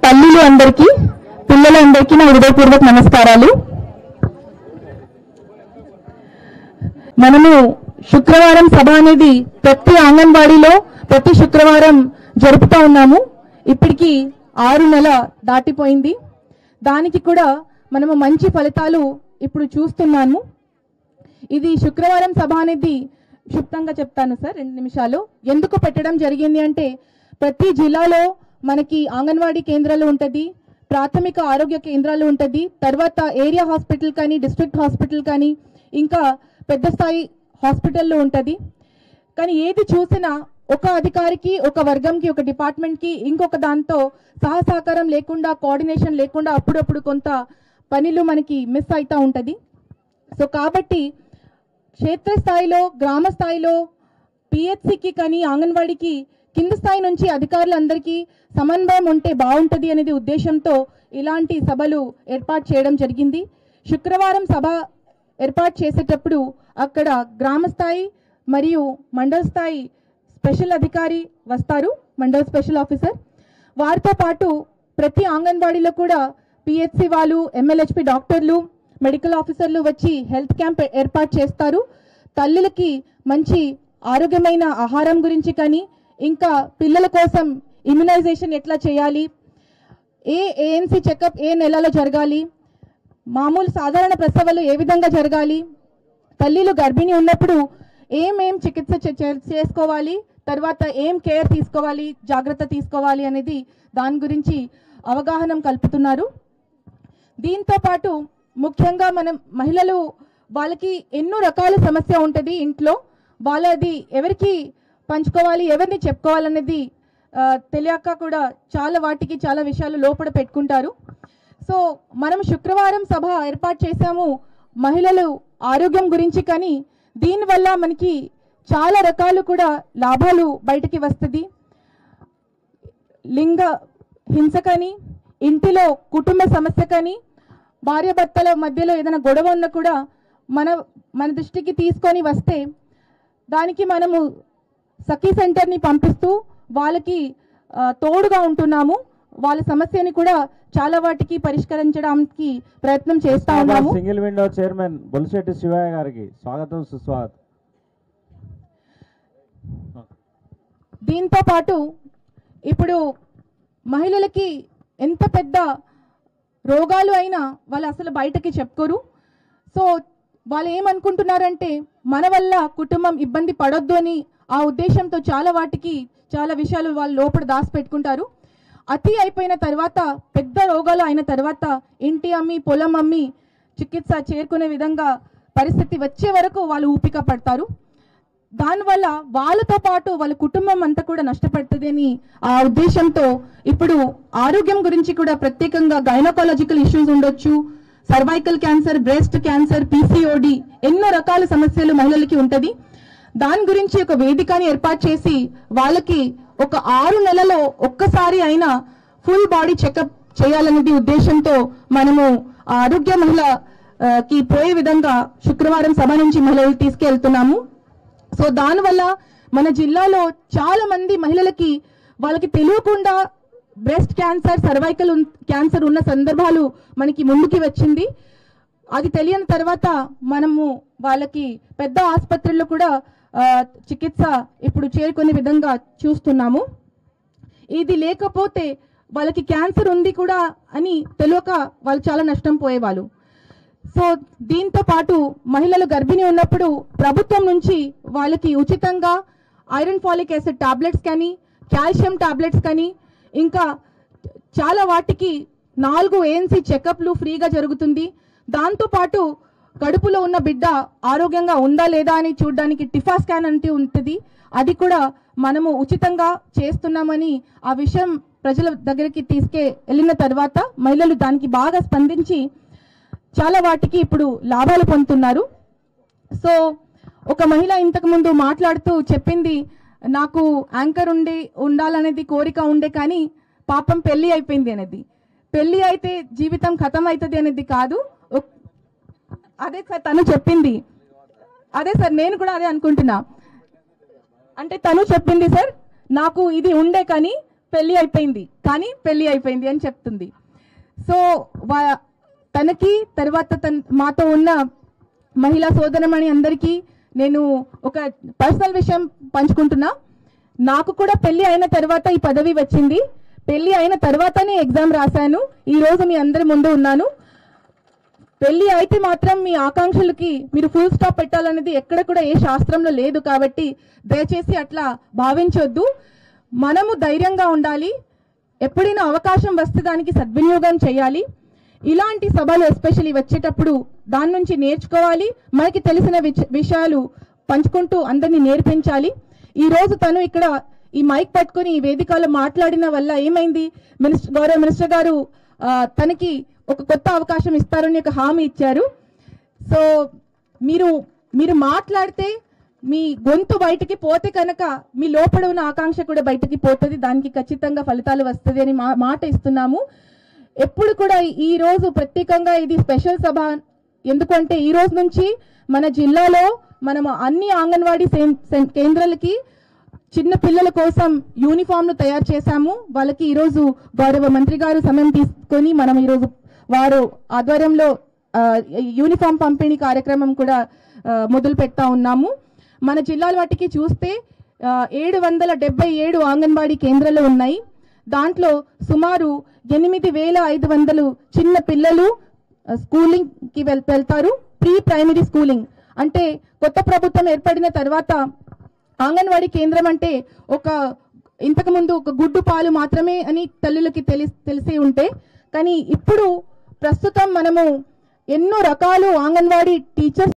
తల్లులు అందరికీ పిల్లలందరికీ నా హృదయపూర్వక నమస్కారాలు. మనము శుక్రవారం సభ అనేది ప్రతి అంగన్వాడీలో ప్రతి శుక్రవారం జరుపుతా ఉన్నాము. ఇప్పటికి 6 నెలలు దాటిపోయింది. దానికి కూడా మనము మంచి ఫలితాలు ఇప్పుడు చూస్తున్నాము. ఇది శుక్రవారం సభ అనేది క్షుప్తంగా చెప్తాను సార్ 2 నిమిషాలు. ఎందుకు పెట్టడం జరిగింది అంటే ప్రతి జిల్లాలో మనకి అంగన్వాడీ కేంద్రాలు ఉంటుంది, ప్రాథమిక ఆరోగ్య కేంద్రాలు ఉంటుంది, తర్వాత ఏరియా హాస్పిటల్ కానీ డిస్ట్రిక్ట్ హాస్పిటల్ కానీ ఇంకా పెద్ద స్థాయి హాస్పిటల్లో ఉంటుంది. కానీ ఏది చూసినా ఒక అధికారికి ఒక వర్గంకి ఒక డిపార్ట్మెంట్కి ఇంకొక దాంతో సహకారం లేకుండా కోఆర్డినేషన్ లేకుండా అప్పుడప్పుడు కొంత పనులు మనకి మిస్ అవుతూ ఉంటుంది. సో కాబట్టి క్షేత్రస్థాయిలో గ్రామ స్థాయిలో పిహెచ్సికి కానీ అంగన్వాడీకి కింద స్థాయి నుంచి అధికారులందరికీ సమన్వయం ఉంటే బాగుంటుంది అనేది ఉద్దేశంతో ఇలాంటి సభలు ఏర్పాటు చేయడం జరిగింది. శుక్రవారం సభ ఏర్పాటు చేసేటప్పుడు అక్కడ గ్రామ స్థాయి మరియు మండల స్థాయి స్పెషల్ అధికారి వస్తారు, మండల్ స్పెషల్ ఆఫీసర్. వారితో పాటు ప్రతి అంగన్వాడీలో కూడా పిహెచ్సి వాళ్ళు, ఎంఎల్హెచ్పి డాక్టర్లు, మెడికల్ ఆఫీసర్లు వచ్చి హెల్త్ క్యాంప్ ఏర్పాటు చేస్తారు. తల్లులకి మంచి ఆరోగ్యమైన ఆహారం గురించి కానీ ఇంకా పిల్లల కోసం ఇమ్యునైజేషన్ ఎట్లా చేయాలి, ఏఎన్సి చెకప్ ఏ నెలలో జరగాలి, మామూలు సాధారణ ప్రసవాలు ఏ విధంగా జరగాలి, తల్లిలు గర్భిణి ఉన్నప్పుడు ఏమేం చికిత్స చేసుకోవాలి, తర్వాత ఏం కేర్ తీసుకోవాలి, జాగ్రత్త తీసుకోవాలి అనేది దాని గురించి అవగాహన కల్పుతున్నారు. దీంతో పాటు ముఖ్యంగా మనం మహిళలు వాళ్ళకి ఎన్నో రకాల సమస్య ఉంటుంది ఇంట్లో, వాళ్ళది ఎవరికి పంచుకోవాలి ఎవరిని చెప్పుకోవాలనేది తెలియక కూడా చాలా వాటికి చాలా విషయాలు లోపల పెట్టుకుంటారు. సో మనం శుక్రవారం సభ ఏర్పాటు చేశాము మహిళలు ఆరోగ్యం గురించి. కానీ దీనివల్ల మనకి చాలా రకాలు కూడా లాభాలు బయటికి వస్తుంది. లింగ హింస కానీ, ఇంటిలో కుటుంబ సమస్య కానీ, భార్యాభర్తల మధ్యలో ఏదైనా గొడవ ఉన్నా కూడా మన దృష్టికి తీసుకొని వస్తే దానికి మనము సఖీ సెంటర్ని పంపిస్తూ వాళ్ళకి తోడుగా ఉంటున్నాము. వాళ్ళ సమస్యని కూడా చాలా వాటికి పరిష్కరించడానికి ప్రయత్నం చేస్తా ఉన్నాము. Single window chairman Bolisetti Shivayya గారికి స్వాగతం సుస్వాగతం. దీంతో పాటు ఇప్పుడు మహిళలకి ఎంత పెద్ద రోగాలు అయినా వాళ్ళు అసలు బయటకి చెప్పుకోరు. సో వాళ్ళు ఏమనుకుంటున్నారంటే మన వల్ల కుటుంబం ఇబ్బంది పడొద్దు అని ఆ ఉద్దేశంతో చాలా వాటికి చాలా విషయాలు వాళ్ళు లోపల దాచిపెట్టుకుంటారు. అతి అయిపోయిన తర్వాత పెద్ద రోగాలు అయిన తర్వాత ఇంటి అమ్మి పొలం అమ్మి చికిత్స చేరుకునే విధంగా పరిస్థితి వచ్చే వరకు వాళ్ళు ఊపిక పడతారు. దానివల్ల వాళ్ళతో పాటు వాళ్ళ కుటుంబం అంతా కూడా నష్టపడుతుంది అని ఆ ఉద్దేశంతో ఇప్పుడు ఆరోగ్యం గురించి కూడా ప్రత్యేకంగా గైనకాలజికల్ ఇష్యూస్ ఉండొచ్చు, cervical cancer, breast cancer, PCOD ఎన్నో రకాల సమస్యలు మహిళలకి ఉంటుంది. దాని గురించి ఒక వేదికని ఏర్పాటు చేసి వాళ్ళకి ఒక 6 నెలలో ఒక్కసారి అయినా ఫుల్ బాడీ చెకప్ చేయాలనేది ఉద్దేశంతో మనము ఆరోగ్య మహిళకి పోయే విధంగా శుక్రవారం సభ నుంచి మహిళలు తీసుకెళ్తున్నాము. సో దానివల్ల మన జిల్లాలో చాలా మంది మహిళలకి వాళ్ళకి తెలియకుండా బ్రెస్ట్ క్యాన్సర్, సర్వైకల్ క్యాన్సర్ ఉన్న సందర్భాలు మనకి ముందుకి వచ్చింది. అది తెలియని తర్వాత మనము వాళ్ళకి పెద్ద ఆసుపత్రుల్లో కూడా చికిత్స ఇప్పుడు చేరుకునే విధంగా చూస్తున్నాము. ఇది లేకపోతే వాళ్ళకి క్యాన్సర్ ఉంది కూడా అని తెలియక వాళ్ళు చాలా నష్టం పోయేవాళ్ళు. సో దీంతో పాటు మహిళలు గర్భిణీ ఉన్నప్పుడు ప్రభుత్వం నుంచి వాళ్ళకి ఉచితంగా ఐరన్ ఫాలిక్ యాసిడ్ టాబ్లెట్స్ కానీ, కాల్షియం టాబ్లెట్స్ కానీ, ఇంకా చాలా వాటికి 4 ఏఎన్సి చెకప్లు ఫ్రీగా జరుగుతుంది. దాంతోపాటు కడుపులో ఉన్న బిడ్డ ఆరోగ్యంగా ఉందా లేదా అని చూడడానికి టిఫా స్కాన్ అంటే ఉంటుంది, అది కూడా మనము ఉచితంగా చేస్తున్నామని ఆ విషయం ప్రజల దగ్గరికి వెళ్ళిన తర్వాత మహిళలు దానికి బాగా స్పందించి చాలా వాటికి ఇప్పుడు లాభాలు పొందుతున్నారు. సో ఒక మహిళ ఇంతకుముందు మాట్లాడుతూ చెప్పింది, నాకు యాంకర్ ఉండాలనేది కోరిక ఉండే కానీ పాపం పెళ్ళి అయిపోయింది అనేది. పెళ్ళి అయితే జీవితం ఖతం అవుతుంది అనేది కాదు. అదే సార్ తను చెప్పింది, అదే సార్ నేను కూడా అదే అనుకుంటున్నా. అంటే తను చెప్పింది సార్, నాకు ఇది ఉండే కానీ పెళ్ళి అయిపోయింది కానీ పెళ్ళి అయిపోయింది అని చెప్తుంది. సో తనకి తర్వాత మాతో ఉన్న మహిళా సోదరమణి అందరికీ నేను ఒక పర్సనల్ విషయం పంచుకుంటున్నా. నాకు కూడా పెళ్లి అయిన తర్వాత ఈ పదవి వచ్చింది. పెళ్లి అయిన తర్వాతనే ఎగ్జామ్ రాశాను. ఈరోజు మీ అందరి ముందు ఉన్నాను. పెళ్లి అయితే మాత్రం మీ ఆకాంక్షలకి మీరు ఫుల్ స్టాప్ పెట్టాలనేది ఎక్కడ కూడా ఏ శాస్త్రంలో లేదు. కాబట్టి దయచేసి అట్లా భావించొద్దు. మనము ధైర్యంగా ఉండాలి. ఎప్పుడైనా అవకాశం వస్తే దానికి సద్వినియోగం చేయాలి. ఇలాంటి సభలు ఎస్పెషల్లీ వచ్చేటప్పుడు దాని నుంచి నేర్చుకోవాలి. మనకి తెలిసిన విషయాలు పంచుకుంటూ అందరినీ నేర్పించాలి. ఈరోజు తను ఇక్కడ ఈ మైక్ పట్టుకొని ఈ వేదికలో మాట్లాడిన వల్ల ఏమైంది, గౌరవ మినిస్టర్ గారు తనకి ఒక కొత్త అవకాశం ఇస్తారని ఒక హామీ ఇచ్చారు. సో మీరు మాట్లాడితే మీ గొంతు బయటికి పోతే కనుక మీ లోపల ఉన్న ఆకాంక్ష కూడా బయటికి పోతుంది. దానికి ఖచ్చితంగా ఫలితాలు వస్తుంది అని మాట ఇస్తున్నాము. ఎప్పుడు కూడా ఈ రోజు ప్రత్యేకంగా ఇది స్పెషల్ సభ. ఎందుకంటే ఈ రోజు నుంచి మన జిల్లాలో మనం అన్ని అంగన్వాడీ కేంద్రాలకి చిన్న పిల్లల కోసం యూనిఫామ్లు తయారు చేశాము. వాళ్ళకి ఈరోజు గౌరవ మంత్రి గారు సమయం తీసుకొని మనం ఈరోజు వారు ఆధ్వర్యంలో యూనిఫామ్ పంపిణీ కార్యక్రమం కూడా మొదలు పెడతా ఉన్నాము. మన జిల్లాల వాటికి చూస్తే 777 అంగన్వాడీ కేంద్రాలు ఉన్నాయి. దాంట్లో సుమారు 8500 చిన్న పిల్లలు స్కూలింగ్కి వెళ్తారు. ప్రీ ప్రైమరీ స్కూలింగ్ అంటే కొత్త ప్రభుత్వం ఏర్పడిన తర్వాత అంగన్వాడీ కేంద్రం అంటే ఇంతకుముందు ఒక గుడ్డు పాలు మాత్రమే అని తల్లులకి తెలిసి ఉంటే, కానీ ఇప్పుడు ప్రస్తుతం మనము ఎన్నో రకాలు అంగన్వాడీ టీచర్స్